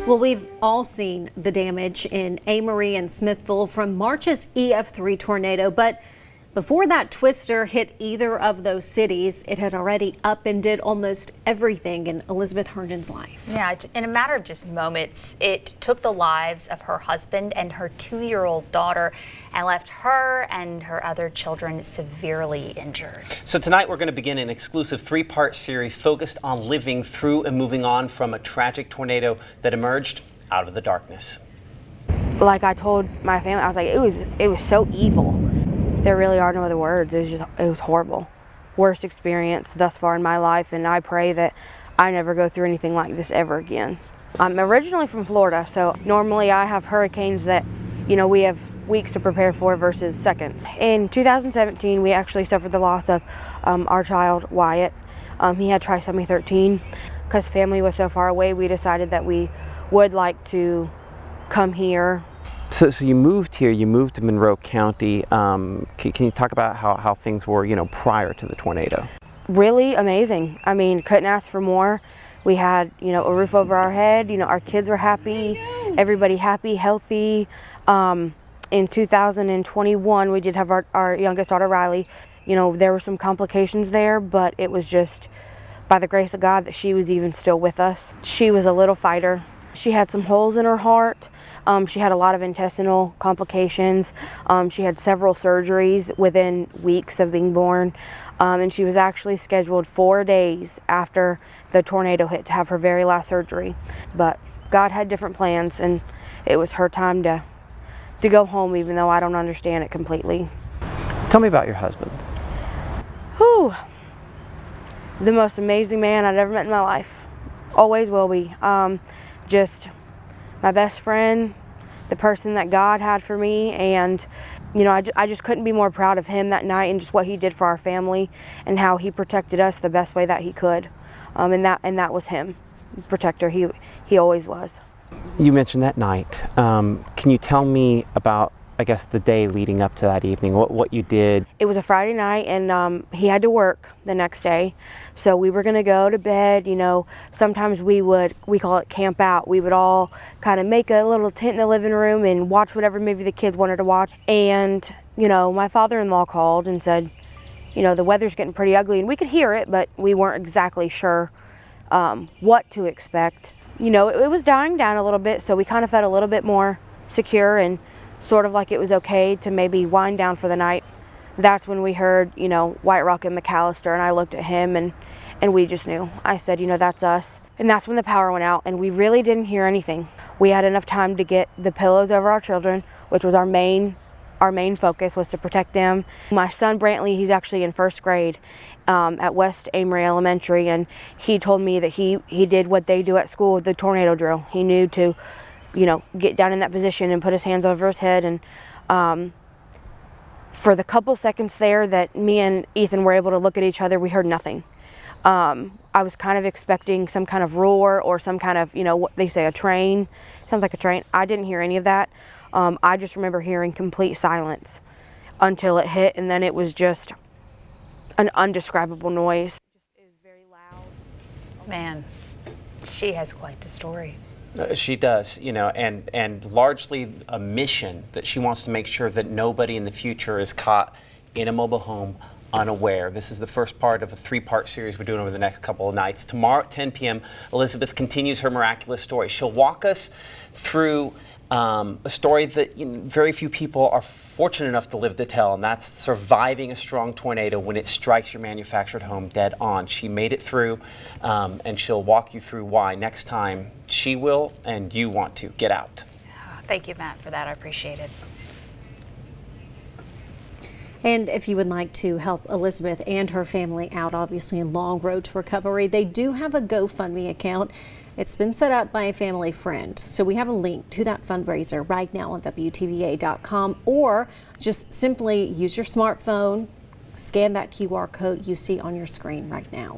Well, we've all seen the damage in Amory and Smithville from March's EF3 tornado, but before that twister hit either of those cities, it had already upended almost everything in Elizabeth Herndon's life. Yeah, in a matter of just moments, it took the lives of her husband and her 2-year-old daughter and left her and her other children severely injured. So tonight we're going to begin an exclusive 3-part series focused on living through and moving on from a tragic tornado that emerged out of the darkness. Like I told my family, I was like, it was so evil. There really are no other words. It was horrible. Worst experience thus far in my life, and I pray that I never go through anything like this ever again. I'm originally from Florida, so normally I have hurricanes that, we have weeks to prepare for versus seconds. In 2017, we actually suffered the loss of our child, Wyatt. He had trisomy 13. Because family was so far away, we decided that we would like to come here. So you moved here, you moved to Monroe County. Can you talk about how things were, prior to the tornado? Really amazing. I mean, couldn't ask for more. We had, a roof over our head. Our kids were happy, everybody happy, healthy. In 2021, we did have our youngest daughter, Riley. There were some complications there, but it was just by the grace of God that she was even still with us. She was a little fighter. She had some holes in her heart. She had a lot of intestinal complications. She had several surgeries within weeks of being born. And she was actually scheduled 4 days after the tornado hit to have her very last surgery. But God had different plans, and it was her time to go home, even though I don't understand it completely. Tell me about your husband. Whew. The most amazing man I've ever met in my life. Always will be. Just my best friend, the person that God had for me, and I just couldn't be more proud of him that night and just what he did for our family and how he protected us the best way that he could. And that was him, protector. He always was. You mentioned that night. Can you tell me about, I guess, the day leading up to that evening, what you did? It was a Friday night, and he had to work the next day. So we were going to go to bed. Sometimes we call it camp out. We would all kind of make a little tent in the living room and watch whatever movie the kids wanted to watch. And, my father-in-law called and said, the weather's getting pretty ugly. And we could hear it, but we weren't exactly sure what to expect. It was dying down a little bit, so we kind of felt a little bit more secure and sort of like it was okay to maybe wind down for the night. That's when we heard, White Rock and McAllister, and I looked at him and we just knew. I said, that's us. And that's when the power went out, and we really didn't hear anything. We had enough time to get the pillows over our children, which was our main focus, was to protect them. My son Brantley, he's actually in first grade at West Amory Elementary, and he told me that he did what they do at school, the tornado drill. He knew to get down in that position and put his hands over his head. And for the couple seconds there that me and Ethan were able to look at each other, we heard nothing. I was kind of expecting some kind of roar or some kind of, what they say, a train. Sounds like a train. I didn't hear any of that. I just remember hearing complete silence until it hit, and then it was just an undescribable noise. It was very loud. Man, she has quite the story. She does, and largely a mission that she wants to make sure that nobody in the future is caught in a mobile home unaware. This is the first part of a 3-part series we're doing over the next couple of nights. Tomorrow at 10 p.m., Elizabeth continues her miraculous story. She'll walk us through a story that very few people are fortunate enough to live to tell, and that's surviving a strong tornado when it strikes your manufactured home dead on. She made it through, and she'll walk you through why next time she will and you want to get out. Thank you, Matt, for that. I appreciate it. And if you would like to help Elizabeth and her family out, obviously, a long road to recovery, they do have a GoFundMe account. It's been set up by a family friend. So we have a link to that fundraiser right now on WTVA.com, or just simply use your smartphone, scan that QR code you see on your screen right now.